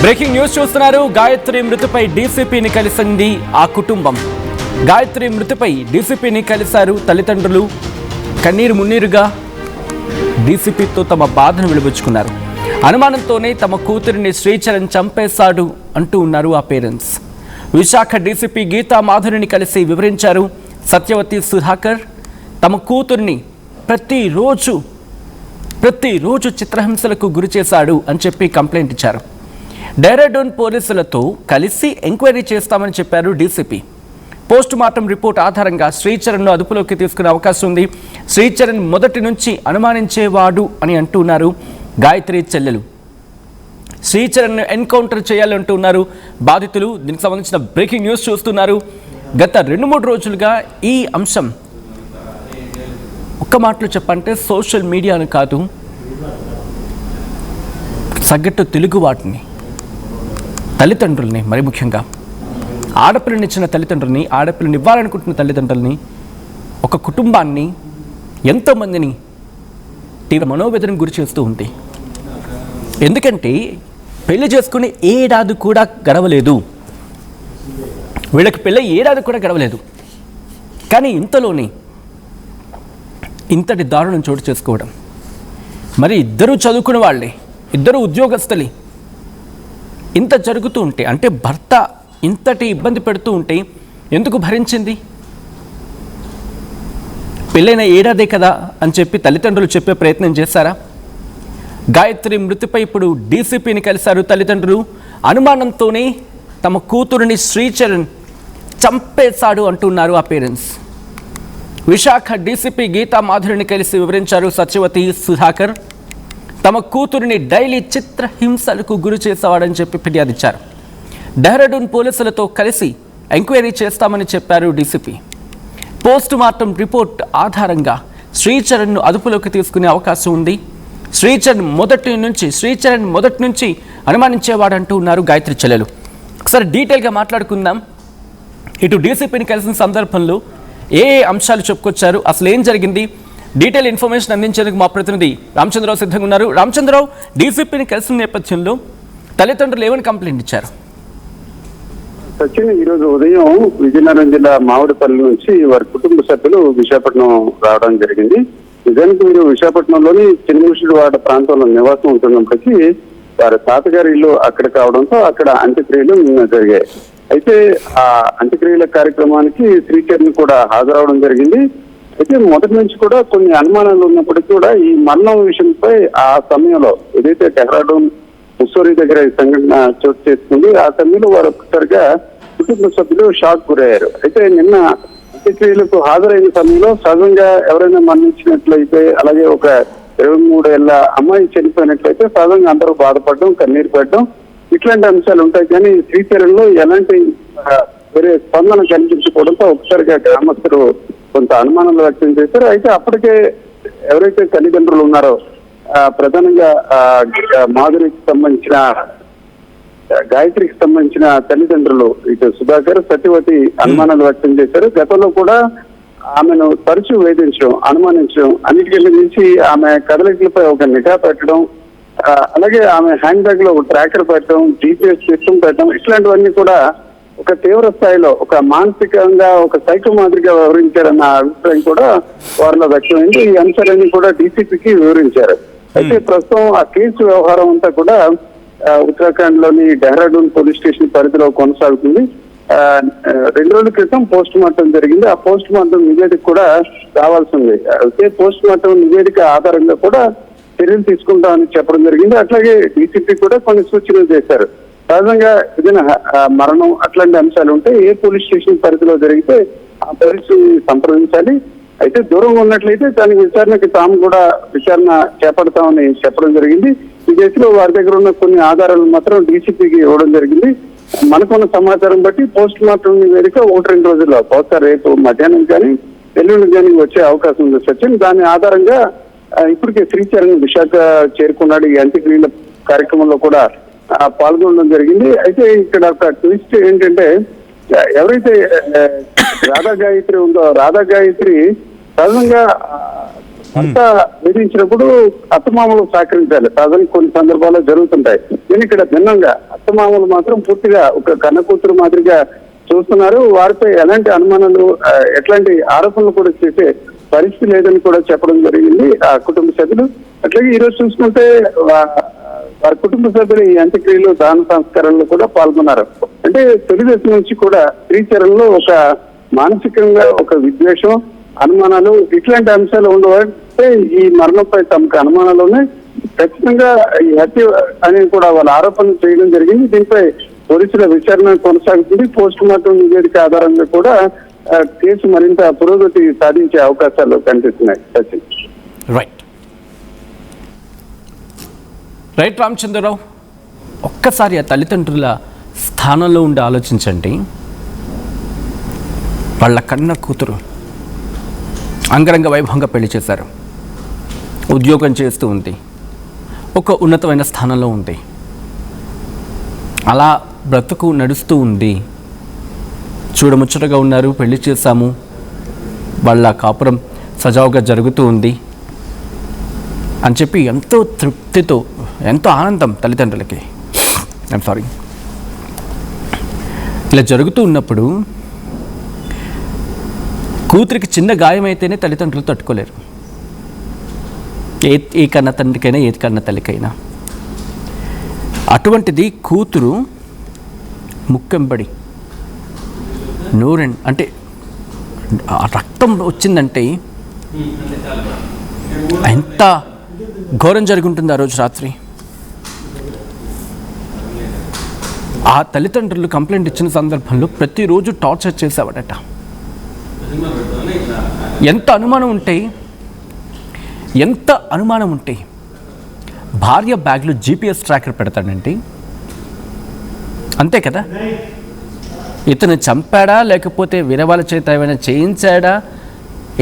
Breaking news చూస్తున్నారు. గాయత్రి మృతిపై డీసీపీని కలిసింది ఆ కుటుంబం. గాయత్రి మృతిపై డీసీపీని కలిశారు తల్లిదండ్రులు. కన్నీరు మున్నీరుగా డీసీపీతో తమ బాధను వెలుబుచ్చుకున్నారు. అనుమానంతోనే తమ కూతురిని శ్రీచరణ్ చంపేశాడు అంటూ ఉన్నారు ఆ పేరెంట్స్. విశాఖ డీసీపీ గీతా మాధురిని కలిసి వివరించారు సత్యవతి సుధాకర్. తమ కూతురిని ప్రతిరోజు చిత్రహింసలకు గురి చేశాడు అని చెప్పి కంప్లైంట్ ఇచ్చారు. డెహ్రాడూన్ పోలీసులతో కలిసి ఎంక్వైరీ చేస్తామని చెప్పారు డీసీపీ. పోస్ట్ మార్టం రిపోర్ట్ ఆధారంగా శ్రీచరణ్ను అదుపులోకి తీసుకునే అవకాశం ఉంది. శ్రీచరణ్ మొదటి నుంచి అనుమానించేవాడు అని అంటున్నారు గాయత్రి చెల్లెలు. శ్రీచరణ్ను ఎన్కౌంటర్ చేయాలంటున్నారు బాధితులు. దీనికి సంబంధించిన బ్రేకింగ్ న్యూస్ చూస్తున్నారు. గత 2-3 రోజులుగా ఈ అంశం ఒక్క మాటలో చెప్పంటే సోషల్ మీడియాను కాదు, సగటు తెలుగు వాటిని, తల్లిదండ్రుల్ని, మరి ముఖ్యంగా ఆడపిల్లనిచ్చిన తల్లిదండ్రుల్ని, ఆడపిల్లని ఇవ్వాలనుకుంటున్న తల్లిదండ్రుల్ని, ఒక కుటుంబాన్ని, ఎంతోమందిని తీవ్ర మనోవేదనకు గురి చేస్తూ ఉంది. ఎందుకంటే పెళ్లి చేసుకుని ఏడాది కూడా గడవలేదు, వీళ్ళకి పెళ్ళి ఏడాది కూడా గడవలేదు. కానీ ఇంతలోనే ఇంతటి దారుణం చోటు చేసుకోవడం, మరి ఇద్దరూ చదువుకున్న వాళ్ళే, ఇద్దరు ఉద్యోగస్తులే, ఇంత జరుగుతూ ఉంటే, అంటే భర్త ఇంతటి ఇబ్బంది పెడుతూ ఉంటే ఎందుకు భరించింది? పెళ్ళైన ఏడాదే కదా అని చెప్పి తల్లిదండ్రులు చెప్పే ప్రయత్నం చేశారా? గాయత్రి మృతిపై ఇప్పుడు డీసీపీని కలిశారు తల్లిదండ్రులు. అనుమానంతోనే తమ కూతురిని శ్రీచరణ్ చంపేశాడు అంటున్నారు ఆ పేరెంట్స్. విశాఖ డీసీపీ గీతా మాధురిని కలిసి వివరించారు సత్యవతి సుధాకర్. తమ కూతురిని డైలీ చిత్రహింసలకు గురి చేసేవాడని చెప్పి ఫిర్యాదు ఇచ్చారు. డెహ్రాడూన్ పోలీసులతో కలిసి ఎంక్వైరీ చేస్తామని చెప్పారు డీసీపీ. పోస్ట్ మార్టం రిపోర్ట్ ఆధారంగా శ్రీచరణ్ను అదుపులోకి తీసుకునే అవకాశం ఉంది. శ్రీచరణ్ మొదటి నుంచి అనుమానించేవాడంటూ ఉన్నారు గాయత్రి చెల్లెలు. ఒకసారి డీటెయిల్గా మాట్లాడుకుందాం. ఇటు డీసీపీని కలిసిన సందర్భంలో ఏ అంశాలు చెప్పుకొచ్చారు, అసలు ఏం జరిగింది, డీటెయిల్ ఇన్ఫర్మేషన్ అందించేందుకు మా ప్రతినిధి రామచంద్రరావు సిద్ధంగా ఉన్నారు. రామచంద్రరావు, డీసీపీని కలిసిన నేపథ్యంలో తల్లిదండ్రులు ఏమని కంప్లైంట్ ఇచ్చారు? సచిన్, ఈరోజు ఉదయం విజయనగరం జిల్లా మామిడిపల్లి నుంచి వారి కుటుంబ సభ్యులు విశాఖపట్నం రావడం జరిగింది. నిజానికి వీరు విశాఖపట్నంలోని చిన్నముషిడివాడ ప్రాంతంలో నివాసం ఉంటున్నప్పటికీ వారి తాతగారి ఇల్లు అక్కడ కావడంతో అక్కడ అంత్యక్రియలు జరిగాయి. అయితే ఆ అంత్యక్రియల కార్యక్రమానికి శ్రీచరణ్ కూడా హాజరవడం జరిగింది. అయితే మొదటి నుంచి కూడా కొన్ని అనుమానాలు ఉన్నప్పటికీ కూడా ఈ మరణం విషయంపై ఆ సమయంలో ఏదైతే డెహ్రాడూన్ ముస్సోరీ దగ్గర ఈ సంఘటన చోటు చేసుకుంది, ఆ సమయంలో వారు ఒక్కసారిగా కుటుంబ సభ్యులు షాక్ గురయ్యారు. అయితే నిన్న అంత్యక్రియలకు హాజరైన సమయంలో సహజంగా ఎవరైనా మరణించినట్లయితే, అలాగే ఒక 23 ఏళ్ల అమ్మాయి చనిపోయినట్లయితే సహజంగా అందరూ బాధపడడం, కన్నీరు పెట్టడం, ఇట్లాంటి అంశాలు ఉంటాయి. కానీ శ్రీచరణ్ లో ఎలాంటి వేరే స్పందన కనిపించకపోవడంతో ఒకసారిగా గ్రామస్తులు కొంత అనుమానాలు వ్యక్తం చేశారు. అయితే అప్పటికే ఎవరైతే తల్లిదండ్రులు ఉన్నారో, ప్రధానంగా మాధురికి సంబంధించిన, గాయత్రికి సంబంధించిన తల్లిదండ్రులు ఇటు సుధాకర్, సత్యవతి అనుమానాలు వ్యక్తం చేశారు. గతంలో కూడా ఆమెను తరచూ వేధించడం, అనుమానించడం, అన్నిటికంటే మించి ఆమె కదలికలపై ఒక నిఘా పెట్టడం, అలాగే ఆమె హ్యాండ్ బ్యాగ్ లో ఒక ట్రాకర్ పెట్టడం, జీపీఎస్ సిస్టమ్ పెట్టడం, ఇట్లాంటివన్నీ కూడా ఒక తీవ్ర స్థాయిలో ఒక మానసికంగా ఒక సైకో మాదిరిగా వివరించారన్న అభిప్రాయం కూడా వారిలో వ్యక్తమైంది. ఈ అంశాలన్నీ కూడా డీసీపీకి వివరించారు. అయితే ప్రస్తుతం ఆ కేసు వ్యవహారం అంతా కూడా ఉత్తరాఖండ్ లోని డెహ్రాడూన్ పోలీస్ స్టేషన్ పరిధిలో కొనసాగుతుంది. 2 రోజుల క్రితం పోస్ట్ మార్టం జరిగింది. ఆ పోస్ట్ మార్టం నివేదిక కూడా రావాల్సి ఉంది. అయితే పోస్ట్ మార్టం నివేదిక ఆధారంగా కూడా చర్యలు తీసుకుంటామని చెప్పడం జరిగింది. అట్లాగే డీసీపీ కూడా కొన్ని సూచనలు చేశారు. సహజంగా ఏదైనా మరణం అట్లాంటి అంశాలు ఉంటే ఏ పోలీస్ స్టేషన్ పరిధిలో జరిగితే ఆ పోలీసుని సంప్రదించాలి. అయితే దూరంగా ఉన్నట్లయితే దానికి విచారణకి తాము కూడా విచారణ చేపడతామని చెప్పడం జరిగింది. ఈ కేసులో వారి దగ్గర ఉన్న కొన్ని ఆధారాలు మాత్రం డీసీపీకి ఇవ్వడం జరిగింది. మనకున్న సమాచారం బట్టి పోస్ట్ మార్టం నివేదిక 1-2 రోజుల్లో, బహుశా రేపు మధ్యాహ్నం కానీ ఎల్లుండి కానీ వచ్చే అవకాశం ఉంది సచిన్. దాని ఆధారంగా ఇప్పటికే శ్రీచరణ్ విశాఖ చేరుకున్నాడు. ఈ అంత్యక్రియల కార్యక్రమంలో కూడా పాల్గొనడం జరిగింది. అయితే ఇక్కడ ఒక ట్విస్ట్ ఏంటంటే, ఎవరైతే రాధా గాయత్రి ఉందో, రాధా గాయత్రి సహజంగా అంత విధించినప్పుడు అత్తమామలు సహకరించాలి. సాధారణ కొన్ని సందర్భాల్లో జరుగుతుంటాయి. నేను ఇక్కడ భిన్నంగా అత్తమామలు మాత్రం పూర్తిగా ఒక కన్న కూతురు మాదిరిగా చూస్తున్నారు. వారిపై ఎలాంటి అనుమానాలు ఎట్లాంటి ఆరోపణలు కూడా చేసే పరిస్థితి లేదని కూడా చెప్పడం జరిగింది ఆ కుటుంబ సభ్యులు. అట్లాగే ఈ రోజు చూసుకుంటే వారి కుటుంబ సభ్యులు ఈ అంత్యక్రియలు దాన సంస్కారాల్లో కూడా పాల్గొన్నారు. అంటే తెలుగుదేశం నుంచి కూడా శ్రీచరణ్లో ఒక మానసికంగా ఒక విద్వేషం, అనుమానాలు ఇట్లాంటి అంశాలు ఉండవంటే ఈ మరణంపై తమకు అనుమానాలు ఉన్నాయి. ఖచ్చితంగా ఈ హత్య అని కూడా వాళ్ళ ఆరోపణలు చేయడం జరిగింది. దీనిపై పోలీసుల విచారణ కొనసాగుతుంది. పోస్ట్ మార్టం నివేదిక ఆధారంగా కూడా కేసు మరింత పురోగతి సాధించే అవకాశాలు కనిపిస్తున్నాయి. సచిన్. రైట్ రామచంద్రరావు, ఒక్కసారి ఆ తల్లిదండ్రుల స్థానంలో ఉండి ఆలోచించండి. వాళ్ళ కన్న కూతురు అంగరంగ వైభవంగా పెళ్లి చేశారు, ఉద్యోగం చేస్తూ ఉంది, ఒక ఉన్నతమైన స్థానంలో ఉంది, అలా బ్రతుకు నడుస్తూ ఉంది, చూడముచ్చటగా ఉన్నారు, పెళ్లి చేశాము, వాళ్ళ కాపురం సజావుగా జరుగుతూ ఉంది అని చెప్పి ఎంతో తృప్తితో, ఎంతో ఆనందం తల్లిదండ్రులకి. I'm sorry. ఇలా జరుగుతూ ఉన్నప్పుడు కూతురికి చిన్న గాయమైతేనే తల్లిదండ్రులు తట్టుకోలేరు. ఏ కన్న తండ్రికైనా ఏ కన్న తల్లికైనా. అటువంటిది కూతురు ముక్కెంబడి నూరెండ్ అంటే రక్తం వచ్చిందంటే ఎంత ఘోరం జరిగి ఉంటుంది ఆ రోజు రాత్రి. ఆ తల్లిదండ్రులు కంప్లైంట్ ఇచ్చిన సందర్భంలో ప్రతిరోజు టార్చర్ చేసేవాడట. ఎంత అనుమానం ఉంటే భార్య బ్యాగ్లో GPS ట్రాకర్ పెడతాడండి. అంతే కదా. ఇతను చంపాడా లేకపోతే వేరే వాళ్ళ చేత ఏమైనా చేయించాడా,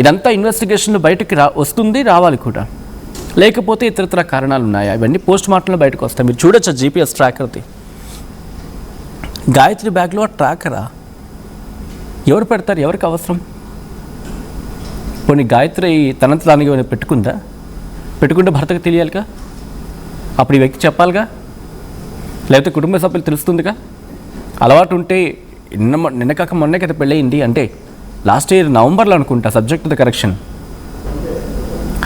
ఇదంతా ఇన్వెస్టిగేషన్లో బయటకు వస్తుంది, రావాలి కూడా. లేకపోతే ఇతరత్ర కారణాలు ఉన్నాయా, ఇవన్నీ పోస్ట్ మార్టంలో బయటకు వస్తాయి. మీరు చూడొచ్చు GPS ట్రాకర్ది. గాయత్రి బ్యాగ్లో ట్రాకరా ఎవరు పెడతారు? ఎవరికి అవసరం? కొన్ని గాయత్రి తనంత దానికి ఏమైనా పెట్టుకుంటే భర్తకు తెలియాలిగా, అప్పుడు ఈ వ్యక్తి చెప్పాలిగా, లేకపోతే కుటుంబ సభ్యులు తెలుస్తుందిగా. అలవాటు ఉంటే నిన్న కాక మొన్నే కదా పెళ్ళయింది, అంటే లాస్ట్ ఇయర్ నవంబర్లో అనుకుంటా, సబ్జెక్ట్ ద కరెక్షన్.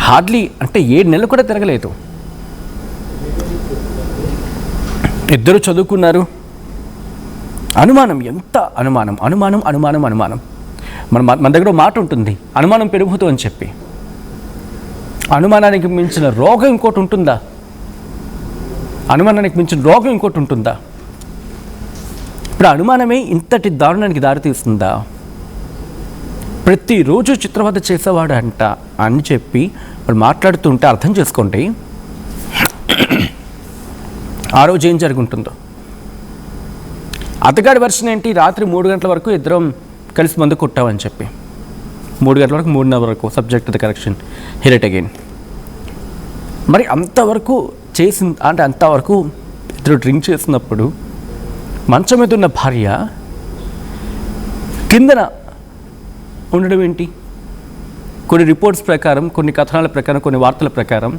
హార్డ్లీ అంటే 7 నెలలు కూడా తిరగలేదు. ఇద్దరు చదువుకున్నారు. అనుమానం, ఎంత అనుమానం. మన దగ్గర మాట ఉంటుంది, అనుమానం పెరుగుతూ అని చెప్పి. అనుమానానికి మించిన రోగం ఇంకోటి ఉంటుందా? ఇప్పుడు అనుమానమే ఇంతటి దారుణానికి దారితీస్తుందా? ప్రతిరోజు చిత్రవద చేసేవాడు అంట అని చెప్పి వాళ్ళు మాట్లాడుతుంటే అర్థం చేసుకోండి ఆ రోజు ఏం జరుగుంటుందో. అతగాడి వర్షన్ ఏంటి? రాత్రి 3 గంటల వరకు ఇద్దరం కలిసి మందు కొట్టామని చెప్పి, 3 గంటల వరకు 3:30 వరకు, subject the correction, here it again. మరి అంతవరకు అంతవరకు ఇద్దరు డ్రింక్ చేసినప్పుడు మంచం మీద ఉన్న భార్య కిందన ఉండడం ఏంటి? కొన్ని రిపోర్ట్స్ ప్రకారం, కొన్ని కథనాల ప్రకారం, కొన్ని వార్తల ప్రకారం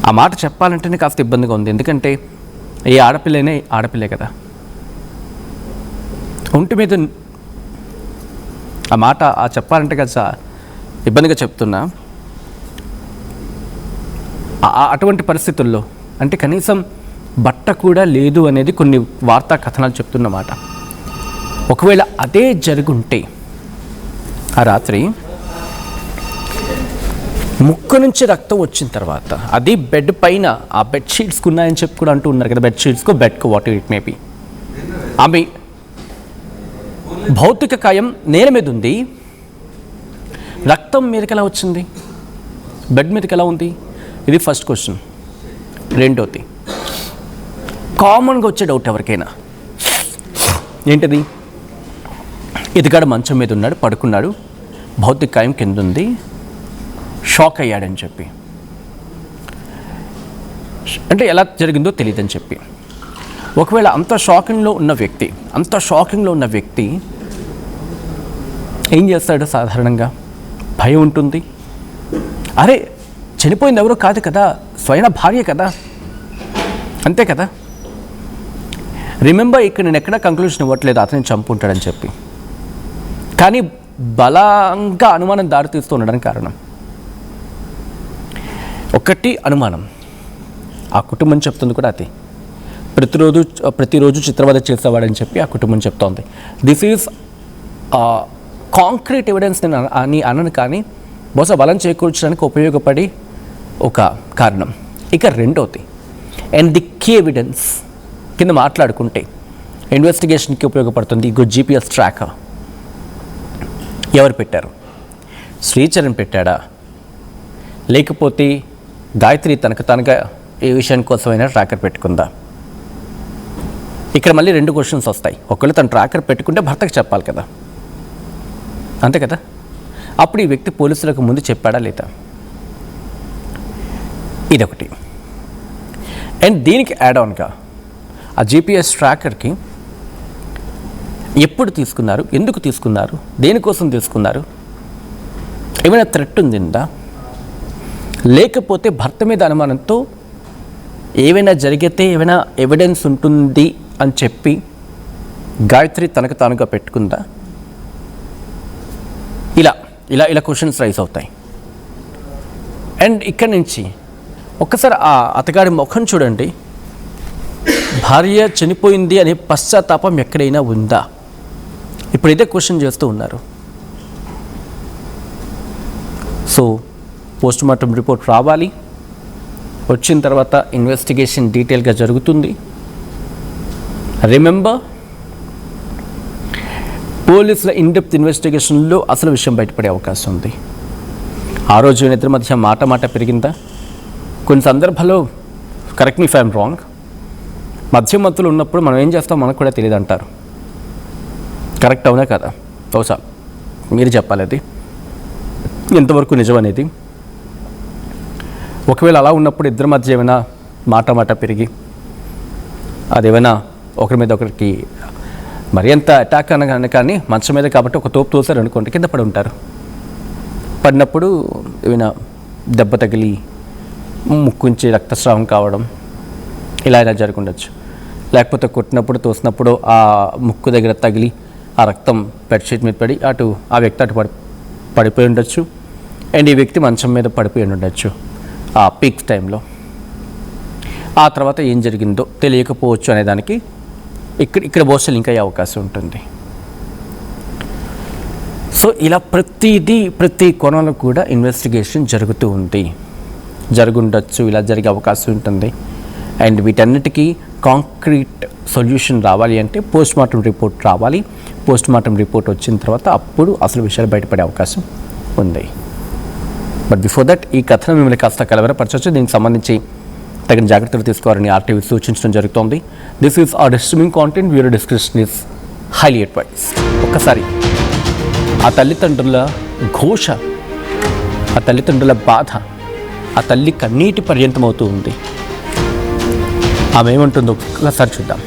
ఆ మాట చెప్పాలంటేనే కాస్త ఇబ్బందిగా ఉంది. ఎందుకంటే ఏ ఆడపిల్లైనా ఆడపిల్లే కదా. ఒంటి మీద ఆ మాట చెప్పాలంటే కదా ఇబ్బందిగా చెప్తున్నా. అటువంటి పరిస్థితుల్లో అంటే కనీసం బట్ట కూడా లేదు అనేది కొన్ని వార్తా కథనాలు చెప్తున్నమాట. ఒకవేళ అదే జరుగుంటే ఆ రాత్రి ముక్కు నుంచి రక్తం వచ్చిన తర్వాత అది బెడ్ పైన ఆ బెడ్షీట్స్కి ఉన్నాయని చెప్పి కూడా అంటూ ఉన్నారు కదా, బెడ్షీట్స్కో బెడ్కో వాట్ ఇట్ మే బి. ఆమె భౌతిక కాయం నేల మీద ఉంది, రక్తం మీదకి ఎలా వచ్చింది, బెడ్ మీదకి ఎలా ఉంది? ఇది ఫస్ట్ క్వశ్చన్. రెండోది కామన్గా వచ్చే డౌట్ ఎవరికైనా ఏంటిది? ఇదిగాడు మంచం మీద ఉన్నాడు, పడుకున్నాడు, భౌతిక కాయం కింద ఉంది, షాక్ అయ్యాడని చెప్పి, అంటే ఎలా జరిగిందో తెలియదని చెప్పి. ఒకవేళ అంత షాకింగ్లో ఉన్న వ్యక్తి ఏం చేస్తాడు? సాధారణంగా భయం ఉంటుంది, అరే చనిపోయింది ఎవరో కాదు కదా, స్వయం భార్య కదా, అంతే కదా. రిమెంబర్, ఇక్కడ నేను ఎక్కడా కంక్లూషన్ ఇవ్వట్లేదు అతన్ని చంపుంటాడని చెప్పి, కానీ బలంగా అనుమానం దారితీస్తూ ఉండడానికి కారణం ఒకటి అనుమానం. ఆ కుటుంబం చెప్తుంది కూడా అదే, ప్రతిరోజు చిత్రవద చేసేవాడని చెప్పి ఆ కుటుంబం చెప్తోంది. దిస్ ఈజ్ కాంక్రీట్ ఎవిడెన్స్ అని అనను, కానీ బహుశా బలం చేకూర్చడానికి ఉపయోగపడి ఒక కారణం. ఇక రెండోది, అండ్ ది కీ ఎవిడెన్స్ కింద మాట్లాడుకుంటే ఇన్వెస్టిగేషన్కి ఉపయోగపడుతుంది ఈ GPS ట్రాకర్. ఎవరు పెట్టారు? శ్రీచరణ్ పెట్టాడా, లేకపోతే గాయత్రి తనకు తనగా ఏ విషయం కోసమైనా ట్రాకర్ పెట్టుకుందా? ఇక్కడ మళ్ళీ 2 క్వశ్చన్స్ వస్తాయి. ఒకళ్ళు తను ట్రాకర్ పెట్టుకుంటే భర్తకు చెప్పాలి కదా, అంతే కదా. అప్పుడు ఈ వ్యక్తి పోలీసులకు ముందు చెప్పాడా లేదా? ఇదొకటి. అండ్ దీనికి యాడ్ ఆన్గా ఆ GPS ట్రాకర్కి ఎప్పుడు తీసుకున్నారు, ఎందుకు తీసుకున్నారు, దేనికోసం తీసుకున్నారు, ఏమైనా థ్రెట్ ఉందా, లేకపోతే భర్త మీద అనుమానంతో ఏమైనా జరిగితే ఏమైనా ఎవిడెన్స్ ఉంటుంది అని చెప్పి గాయత్రి తనకు తానుగా పెట్టుకుందా? ఇలా ఇలా ఇలా క్వశ్చన్స్ రైజ్ అవుతాయి. అండ్ ఇక్కడి నుంచి ఒక్కసారి ఆ అతగాడి ముఖం చూడండి. భార్య చనిపోయింది అనే పశ్చాత్తాపం ఎక్కడైనా ఉందా? ఇప్పుడు ఇదే క్వశ్చన్ చేస్తూ ఉన్నారు. సో పోస్ట్ మార్టం రిపోర్ట్ రావాలి, వచ్చిన తర్వాత ఇన్వెస్టిగేషన్ డీటెయిల్గా జరుగుతుంది. రిమెంబర్, పోలీసుల ఇన్డెప్త్ ఇన్వెస్టిగేషన్లో అసలు విషయం బయటపడే అవకాశం ఉంది. ఆ రోజు ఇద్దరి మధ్య మాట పెరిగిందా? కొన్ని సందర్భాల్లో, correct me if I'm wrong, మధ్యమత్తులు ఉన్నప్పుడు మనం ఏం చేస్తాం మనకు కూడా తెలియదు అంటారు. కరెక్ట్ అవునా కదా? బహుశా మీరు చెప్పాలి అది ఎంతవరకు నిజం అనేది. ఒకవేళ అలా ఉన్నప్పుడు ఇద్దరి మధ్య ఏమైనా మాట పెరిగి అదేమైనా ఒకరి మీద ఒకరికి మరి ఎంత అటాక్ అనగానే, కానీ మంచం మీద కాబట్టి ఒక తోపు తోసారు అనుకోండి, కింద పడి ఉంటారు. పడినప్పుడు ఏమైనా దెబ్బ తగిలి ముక్కుంచి రక్తస్రావం కావడం ఇలా జరుగుండొచ్చు. లేకపోతే కొట్టినప్పుడు తోసినప్పుడు ఆ ముక్కు దగ్గర తగిలి ఆ రక్తం బెడ్షీట్ మీద పడి ఆ వ్యక్తి అటు పడిపోయి ఉండొచ్చు. అండ్ ఈ వ్యక్తి మంచం మీద పడిపోయి ఉండొచ్చు ఆ పీక్ టైంలో. ఆ తర్వాత ఏం జరిగిందో తెలియకపోవచ్చు అనేదానికి ఇక్కడ బహుశా లింక్ అయ్యే అవకాశం ఉంటుంది. సో ఇలా ప్రతి కోణంలో కూడా ఇన్వెస్టిగేషన్ జరుగుతూ ఉంది, జరుగుండొచ్చు, ఇలా జరిగే అవకాశం ఉంటుంది. అండ్ వీటన్నిటికీ కాంక్రీట్ సొల్యూషన్ రావాలి అంటే పోస్ట్ మార్టం రిపోర్ట్ రావాలి. పోస్ట్ మార్టం రిపోర్ట్ వచ్చిన తర్వాత అప్పుడు అసలు విషయాలు బయటపడే అవకాశం ఉంది. బట్ బిఫోర్ దట్ ఈ కథను మిమ్మల్ని కాస్త కలవరపరచవచ్చు. దీనికి సంబంధించి తగిన జాగ్రత్తలు తీసుకోవాలని RTV సూచించడం జరుగుతోంది. This is our distressing content. Viewer discretion is highly advise. ఒక్కసారి ఆ తల్లిదండ్రుల ఘోష, ఆ తల్లిదండ్రుల బాధ, ఆ తల్లి కన్నీటి పర్యంతమవుతూ ఉంది. ఆమె ఏమంటుందో ఒక్కసారి చూద్దాం.